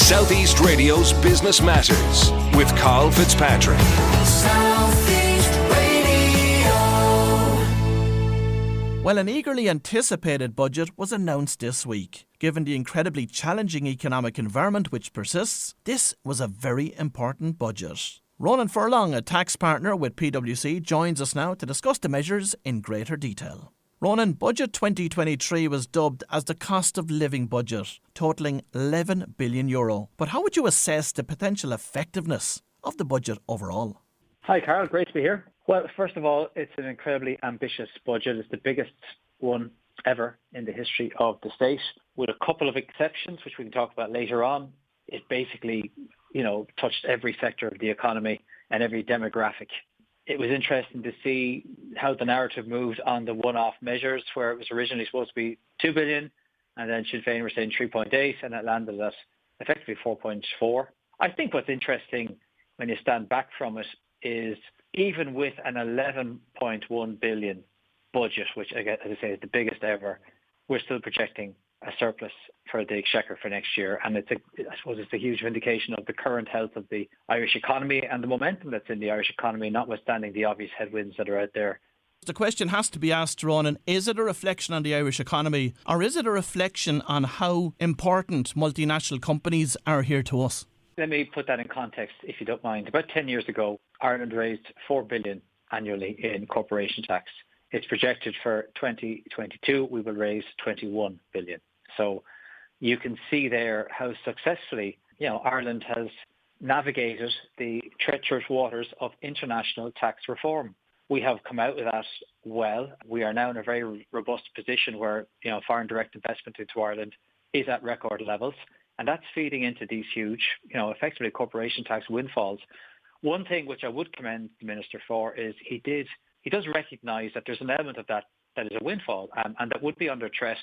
South East Radio's Business Matters with Karl Fitzpatrick. South East Radio. Well, an eagerly anticipated budget was announced this week. Given the incredibly challenging economic environment which persists, this was a very important budget. Ronan Furlong, a tax partner with PwC, joins us now to discuss the measures in greater detail. Ronan, Budget 2023 was dubbed as the cost of living budget, totalling €11 billion. But how would you assess the potential effectiveness of the budget overall? Hi, Karl. Great to be here. Well, first of all, it's an incredibly ambitious budget. It's the biggest one ever in the history of the state, with a couple of exceptions, which we can talk about later on. It basically, touched every sector of the economy and every demographic. It was interesting to see how the narrative moved on the one-off measures, where it was originally supposed to be 2 billion, and then Sinn Féin were saying 3.8, and it landed at effectively 4.4. I think what's interesting when you stand back from it is even with an 11.1 billion budget, which, as I say, is the biggest ever, we're still projecting a surplus for the Exchequer for next year. And I suppose it's a huge vindication of the current health of the Irish economy and the momentum that's in the Irish economy, notwithstanding the obvious headwinds that are out there. The question has to be asked, Ronan, is it a reflection on the Irish economy, or is it a reflection on how important multinational companies are here to us? Let me put that in context, if you don't mind. About 10 years ago, Ireland raised 4 billion annually in corporation tax. It's projected for 2022, we will raise 21 billion. So you can see there how successfully, Ireland has navigated the treacherous waters of international tax reform. We have come out of that well. We are now in a very robust position where, foreign direct investment into Ireland is at record levels. And that's feeding into these huge, effectively corporation tax windfalls. One thing which I would commend the Minister for is he does recognise that there's an element of that is a windfall and that would be under threat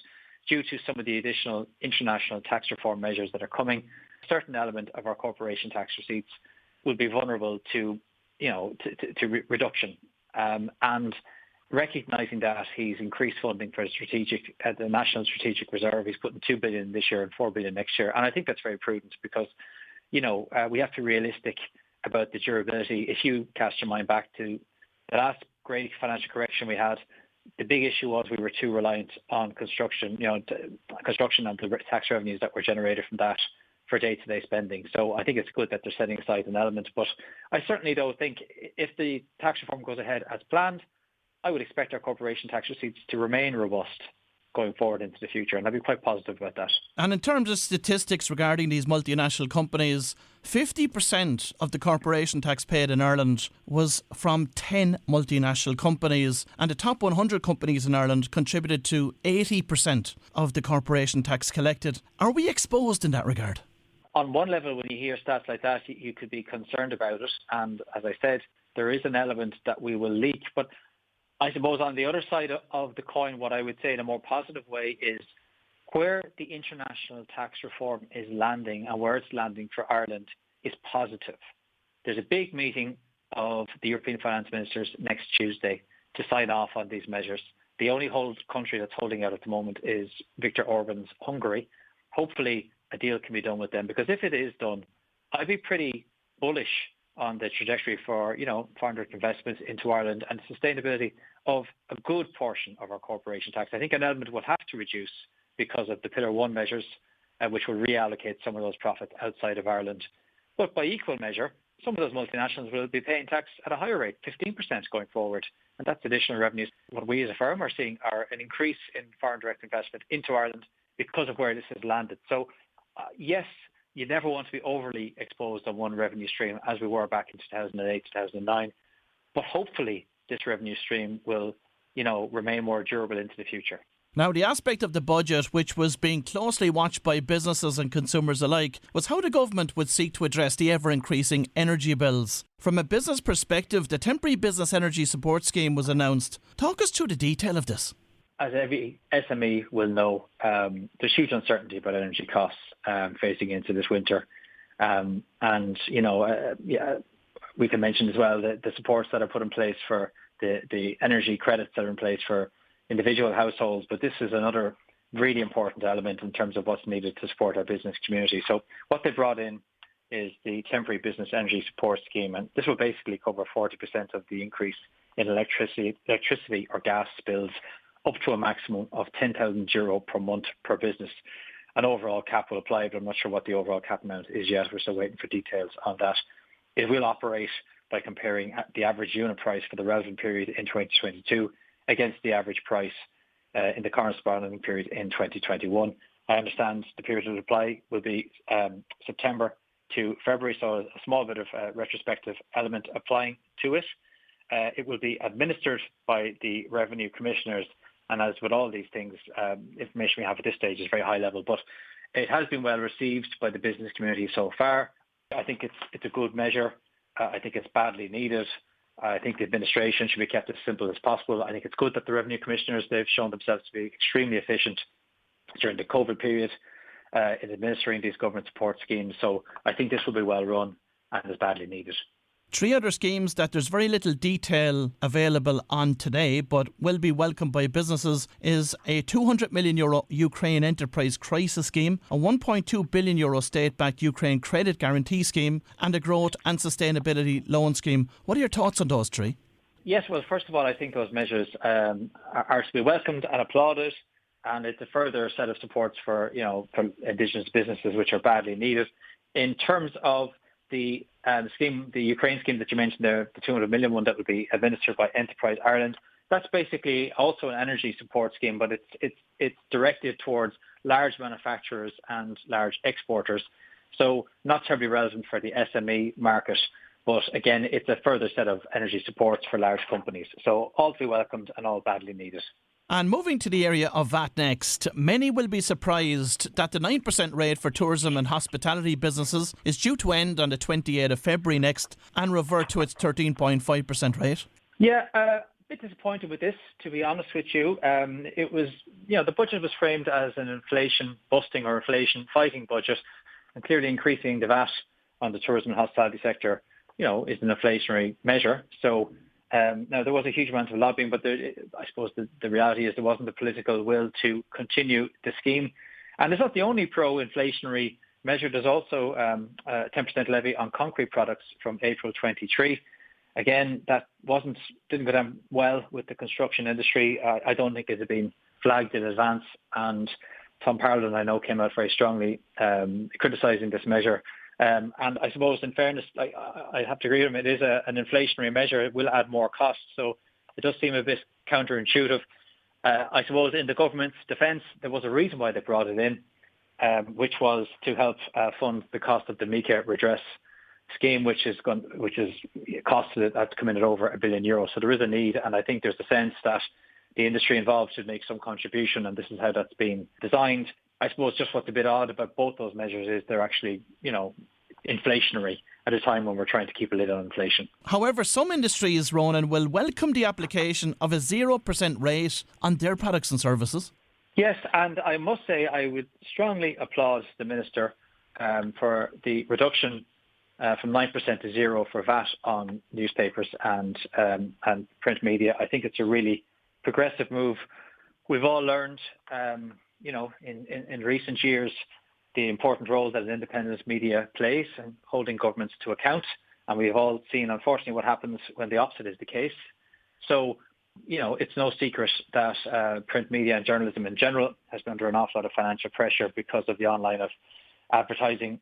due to some of the additional international tax reform measures that are coming. A certain element of our corporation tax receipts will be vulnerable to reduction. And recognising that, he's increased funding for the National Strategic Reserve. He's putting 2 billion this year and 4 billion next year. And I think that's very prudent because, we have to be realistic about the durability. If you cast your mind back to the last great financial correction we had, the big issue was we were too reliant on construction, construction and the tax revenues that were generated from that for day-to-day spending. So I think it's good that they're setting aside an element. But I certainly don't think if the tax reform goes ahead as planned, I would expect our corporation tax receipts to remain robust going forward into the future, and I'd be quite positive about that. And in terms of statistics regarding these multinational companies, 50% of the corporation tax paid in Ireland was from 10 multinational companies, and the top 100 companies in Ireland contributed to 80% of the corporation tax collected. Are we exposed in that regard? On one level, when you hear stats like that, you could be concerned about it, and as I said, there is an element that we will leak, but I suppose on the other side of the coin, what I would say in a more positive way is where the international tax reform is landing and where it's landing for Ireland is positive. There's a big meeting of the European finance ministers next Tuesday to sign off on these measures. The only country that's holding out at the moment is Viktor Orban's Hungary. Hopefully a deal can be done with them, because if it is done, I'd be pretty bullish on the trajectory for, foreign direct investments into Ireland and sustainability of a good portion of our corporation tax. I think an element will have to reduce because of the Pillar 1 measures, which will reallocate some of those profits outside of Ireland. But by equal measure, some of those multinationals will be paying tax at a higher rate, 15% going forward. And that's additional revenues. What we as a firm are seeing are an increase in foreign direct investment into Ireland because of where this has landed. So, yes, you never want to be overly exposed on one revenue stream as we were back in 2008, 2009. But hopefully this revenue stream will, remain more durable into the future. Now, the aspect of the budget which was being closely watched by businesses and consumers alike was how the government would seek to address the ever-increasing energy bills. From a business perspective, the Temporary Business Energy Support Scheme was announced. Talk us through the detail of this. As every SME will know, there's huge uncertainty about energy costs facing into this winter. We can mention as well the supports that are put in place for the energy credits that are in place for individual households. But this is another really important element in terms of what's needed to support our business community. So what they brought in is the temporary business energy support scheme, and this will basically cover 40% of the increase in electricity or gas bills, up to a maximum of €10,000 per month per business. An overall cap will apply, but I'm not sure what the overall cap amount is yet. We're still waiting for details on that. It will operate by comparing the average unit price for the relevant period in 2022 against the average price in the corresponding period in 2021. I understand the period of apply will be September to February, so a small bit of retrospective element applying to it. It will be administered by the revenue commissioners, and as with all these things, information we have at this stage is very high level, but it has been well received by the business community so far. I think it's a good measure. I think it's badly needed. I think the administration should be kept as simple as possible. I think it's good that the revenue commissioners, they've shown themselves to be extremely efficient during the COVID period in administering these government support schemes. So I think this will be well run and is badly needed. Three other schemes that there's very little detail available on today but will be welcomed by businesses is a €200 million Ukraine Enterprise Crisis Scheme, a €1.2 billion state-backed Ukraine Credit Guarantee Scheme and a Growth and Sustainability Loan Scheme. What are your thoughts on those three? Yes, well, first of all, I think those measures are to be welcomed and applauded, and it's a further set of supports for indigenous businesses which are badly needed. In terms of the scheme, the Ukraine scheme that you mentioned there, the 200 million one that will be administered by Enterprise Ireland, that's basically also an energy support scheme, but it's directed towards large manufacturers and large exporters. So not terribly relevant for the SME market, but again, it's a further set of energy supports for large companies. So all to be welcomed and all badly needed. And moving to the area of VAT next, many will be surprised that the 9% rate for tourism and hospitality businesses is due to end on the 28th of February next and revert to its 13.5% rate. Yeah, a bit disappointed with this, to be honest with you. It was, the budget was framed as an inflation busting or inflation fighting budget, and clearly increasing the VAT on the tourism and hospitality sector, is an inflationary measure. So now, there was a huge amount of lobbying, but I suppose the reality is there wasn't the political will to continue the scheme. And it's not the only pro-inflationary measure. There's also a 10% levy on concrete products from April 23. Again, that didn't go down well with the construction industry. I don't think it had been flagged in advance. And Tom Parlin, I know, came out very strongly criticising this measure. And I suppose, in fairness, I have to agree with him, it is an inflationary measure. It will add more costs. So it does seem a bit counterintuitive. I suppose in the government's defence, there was a reason why they brought it in, which was to help fund the cost of the MICA redress scheme, which is costed it to come in at over €1 billion. So there is a need, and I think there's a sense that the industry involved should make some contribution, and this is how that's been designed. I suppose just what's a bit odd about both those measures is they're actually, inflationary at a time when we're trying to keep a lid on inflation. However, some industries, Ronan, will welcome the application of a 0% rate on their products and services. Yes, and I must say I would strongly applaud the Minister for the reduction from 9% to 0 for VAT on newspapers and print media. I think it's a really progressive move. We've all learned in recent years the important role that an independent media plays in holding governments to account. And we've all seen, unfortunately, what happens when the opposite is the case. So, it's no secret that print media and journalism in general has been under an awful lot of financial pressure because of the online of advertising,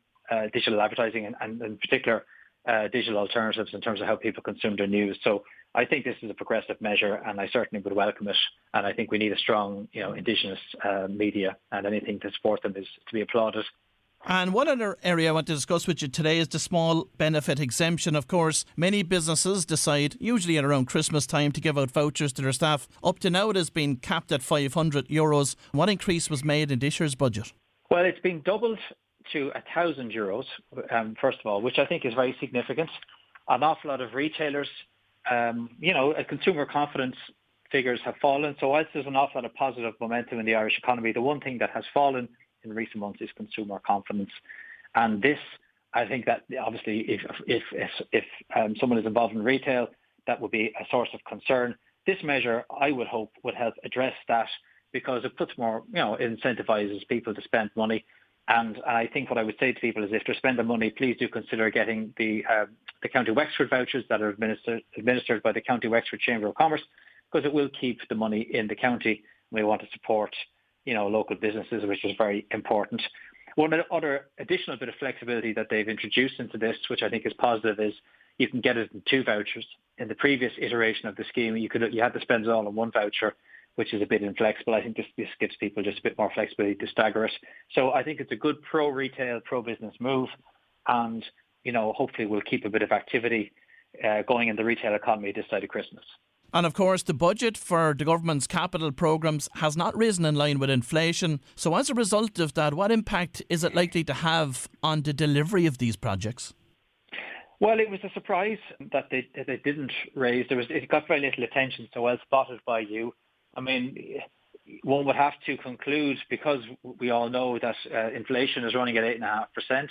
digital advertising, and in particular, digital alternatives in terms of how people consume their news. So I think this is a progressive measure, and I certainly would welcome it. And I think we need a strong, indigenous media, and anything to support them is to be applauded. And one other area I want to discuss with you today is the small benefit exemption. Of course, many businesses decide, usually at around Christmas time, to give out vouchers to their staff. Up to now, it has been capped at €500. What increase was made in this year's budget? Well, it's been doubled to €1,000, first of all, which I think is very significant. An awful lot of retailers, consumer confidence figures have fallen. So whilst there's an awful lot of positive momentum in the Irish economy, the one thing that has fallen in recent months is consumer confidence. And this, I think that obviously if someone is involved in retail, that would be a source of concern. This measure, I would hope, would help address that because it puts more, incentivizes people to spend money. And I think what I would say to people is if they're spending money, please do consider getting the County Wexford vouchers that are administered by the County Wexford Chamber of Commerce, because it will keep the money in the county. We want to support, local businesses, which is very important. One other additional bit of flexibility that they've introduced into this, which I think is positive, is you can get it in 2 vouchers. In the previous iteration of the scheme, you had to spend it all in 1 voucher, which is a bit inflexible. I think this gives people just a bit more flexibility to stagger it. So I think it's a good pro-retail, pro-business move, and hopefully we'll keep a bit of activity going in the retail economy this side of Christmas. And of course, the budget for the government's capital programmes has not risen in line with inflation. So as a result of that, what impact is it likely to have on the delivery of these projects? Well, it was a surprise that they didn't raise. It got very little attention, so well spotted by you. I mean, one would have to conclude, because we all know that inflation is running at 8.5%.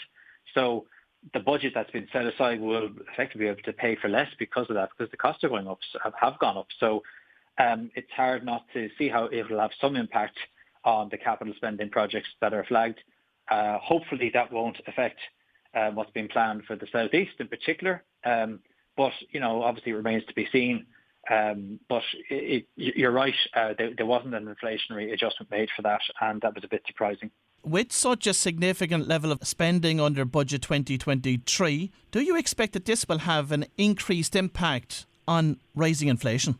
So the budget that's been set aside will effectively be able to pay for less because of that, because the costs are going up, have gone up. So it's hard not to see how it will have some impact on the capital spending projects that are flagged. Hopefully that won't affect what's been planned for the South East in particular. But, obviously it remains to be seen. But you're right, there wasn't an inflationary adjustment made for that, and that was a bit surprising. With such a significant level of spending under Budget 2023, do you expect that this will have an increased impact on rising inflation?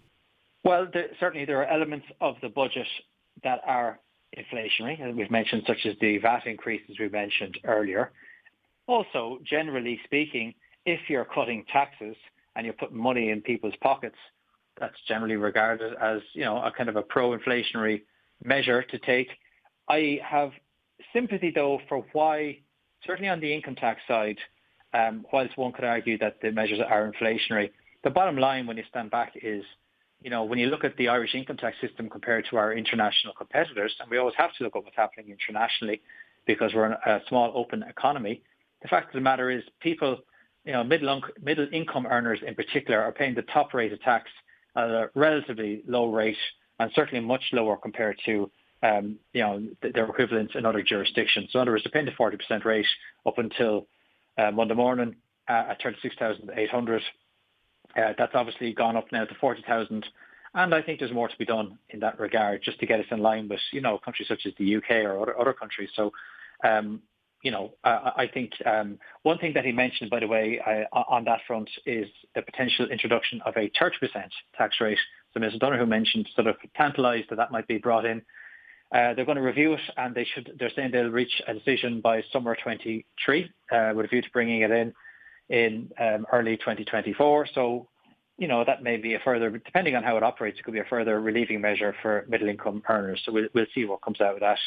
Well, certainly there are elements of the budget that are inflationary, as we've mentioned, such as the VAT increases we mentioned earlier. Also, generally speaking, if you're cutting taxes and you're putting money in people's pockets, that's generally regarded as, a kind of a pro-inflationary measure to take. I have sympathy, though, for why, certainly on the income tax side, whilst one could argue that the measures are inflationary, the bottom line when you stand back is, when you look at the Irish income tax system compared to our international competitors, and we always have to look at what's happening internationally because we're a small open economy, the fact of the matter is people, middle income earners in particular, are paying the top rate of tax at a relatively low rate, and certainly much lower compared to their equivalents in other jurisdictions. So in other words, they're paying the 40% rate up until Monday morning at 36,800. That's obviously gone up now to 40,000. And I think there's more to be done in that regard, just to get us in line with, countries such as the UK or other countries. So, I think one thing that he mentioned, by the way, on that front is the potential introduction of a 30% tax rate. So Mr. Donoghue mentioned, sort of tantalised that might be brought in. They're going to review it, and they're saying they'll reach a decision by summer 23 with a view to bringing it in early 2024. So, that may be a further, depending on how it operates, it could be a further relieving measure for middle income earners. So we'll see what comes out of that.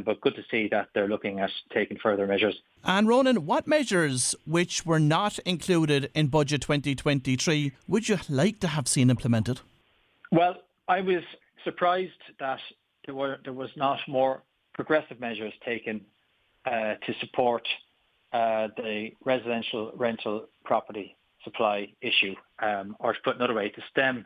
But good to see that they're looking at taking further measures. And Ronan, what measures which were not included in Budget 2023 would you like to have seen implemented? Well, I was surprised that there was not more progressive measures taken to support the residential rental property supply issue, or to put another way, to stem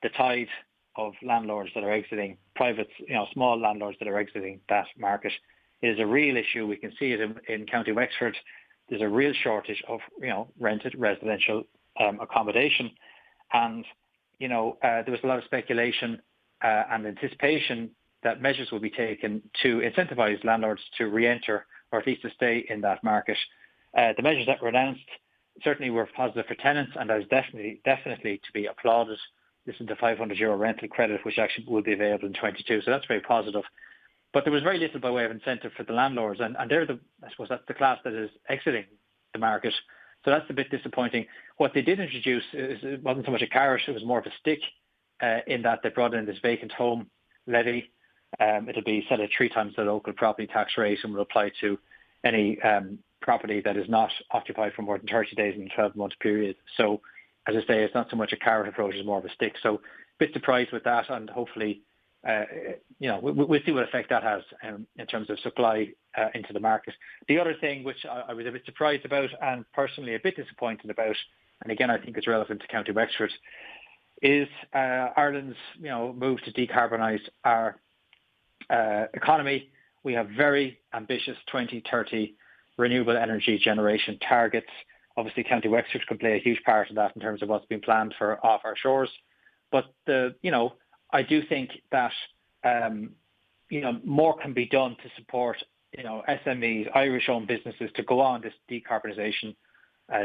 the tide of landlords that are exiting, private, small landlords that are exiting that market. It is a real issue. We can see it in County Wexford. There's a real shortage of, rented residential accommodation. And, there was a lot of speculation and anticipation that measures will be taken to incentivise landlords to re-enter, or at least to stay in that market. The measures that were announced certainly were positive for tenants, and that is definitely to be applauded. This is the €500 rental credit, which actually will be available in 22. So that's very positive. But there was very little by way of incentive for the landlords, and they're that's the class that is exiting the market. So that's a bit disappointing. What they did introduce it wasn't so much a carrot; it was more of a stick. In that they brought in this vacant home levy. It'll be set at 3 times the local property tax rate and will apply to any property that is not occupied for more than 30 days in a 12-month period. So, as I say, it's not so much a carrot approach, it's more of a stick. So, a bit surprised with that, and hopefully, we'll see what effect that has in terms of supply into the market. The other thing which I was a bit surprised about, and personally a bit disappointed about, and again I think it's relevant to County Wexford, is Ireland's move to decarbonise our economy. We have very ambitious 2030 renewable energy generation targets. Obviously, County Wexford can play a huge part in that in terms of what's been planned for off our shores. But I do think that more can be done to support SMEs, Irish-owned businesses to go on this decarbonisation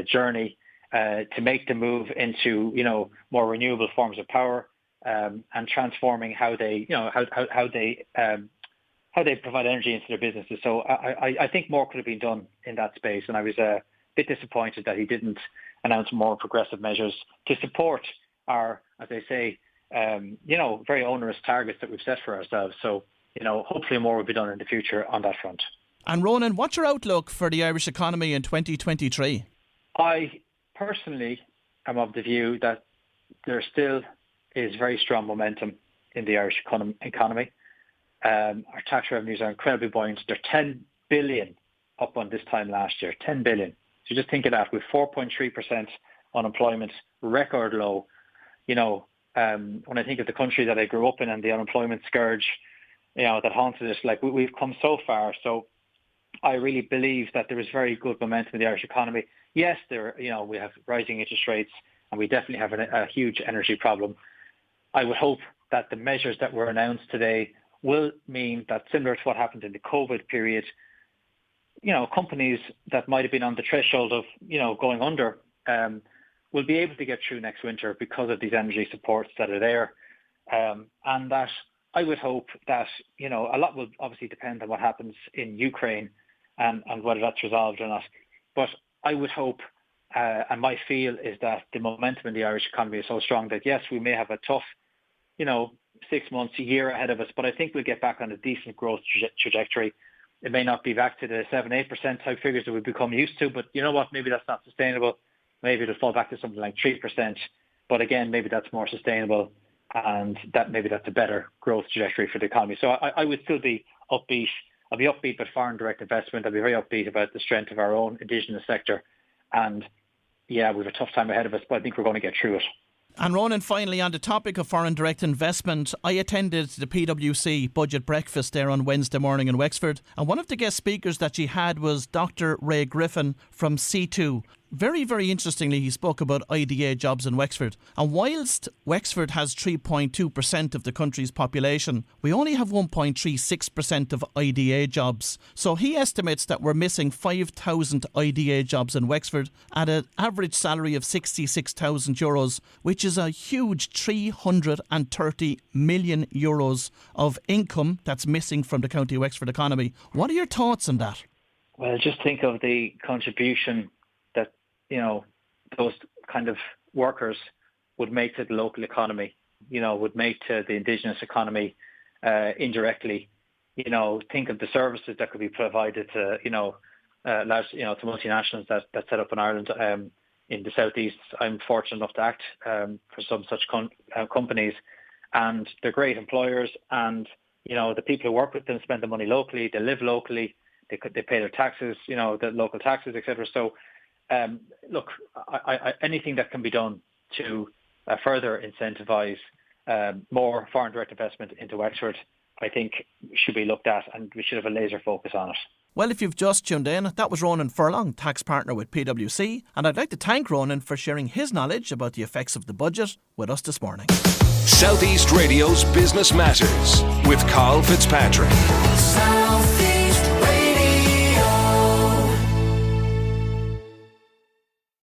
journey, to make the move into more renewable forms of power, and transforming how they provide energy into their businesses. So I think more could have been done in that space, and I was a bit disappointed that he didn't announce more progressive measures to support our, as I say, very onerous targets that we've set for ourselves. So hopefully more will be done in the future on that front. And Ronan, what's your outlook for the Irish economy in 2023? I personally am of the view that there still is very strong momentum in the Irish economy. Our tax revenues are incredibly buoyant. They're 10 billion up on this time last year, 10 billion. So just think of that, with 4.3% unemployment, record low. When I think of the country that I grew up in and the unemployment scourge, that haunted us, we've come so far. So I really believe that there is very good momentum in the Irish economy. Yes, we have rising interest rates, and we definitely have a huge energy problem. I would hope that the measures that were announced today will mean that, similar to what happened in the COVID period, companies that might have been on the threshold of, going under, will be able to get through next winter because of these energy supports that are there. And that I would hope that, a lot will obviously depend on what happens in Ukraine and whether that's resolved or not. But I would hope, and my feel is that the momentum in the Irish economy is so strong that, yes, we may have a tough, 6 months, a year ahead of us, but I think we'll get back on a decent growth trajectory. It may not be back to the 7-8% type figures that we've become used to, but you know what? Maybe that's not sustainable. Maybe it'll fall back to something like 3%. But again, maybe that's more sustainable, and maybe that's a better growth trajectory for the economy. So I would still be upbeat. I'll be upbeat about foreign direct investment. I'll be very upbeat about the strength of our own indigenous sector. And yeah, we have a tough time ahead of us, but I think we're going to get through it. And Ronan, finally, on the topic of foreign direct investment, I attended the PwC budget breakfast there on Wednesday morning in Wexford, and one of the guest speakers that she had was Dr. Ray Griffin from C2. Very, very interestingly, he spoke about IDA jobs in Wexford. And whilst Wexford has 3.2% of the country's population, we only have 1.36% of IDA jobs. So he estimates that we're missing 5,000 IDA jobs in Wexford at an average salary of 66,000 euros, which is a huge 330 million euros of income that's missing from the County Wexford economy. What are your thoughts on that? Well, just think of the contribution that, those kind of workers would make to the local economy, would make to the indigenous economy indirectly. Think of the services that could be provided to, large, to multinationals that set up in Ireland, in the southeast. I'm fortunate enough to act for some such companies, and they're great employers. And the people who work with them spend the money locally. They live locally. They pay their taxes, the local taxes, etc. So, look, anything that can be done to further incentivise more foreign direct investment into Wexford, I think should be looked at, and we should have a laser focus on it. Well, if you've just tuned in, that was Ronan Furlong, tax partner with PwC, and I'd like to thank Ronan for sharing his knowledge about the effects of the budget with us this morning. Southeast Radio's Business Matters with Karl Fitzpatrick. Southeast.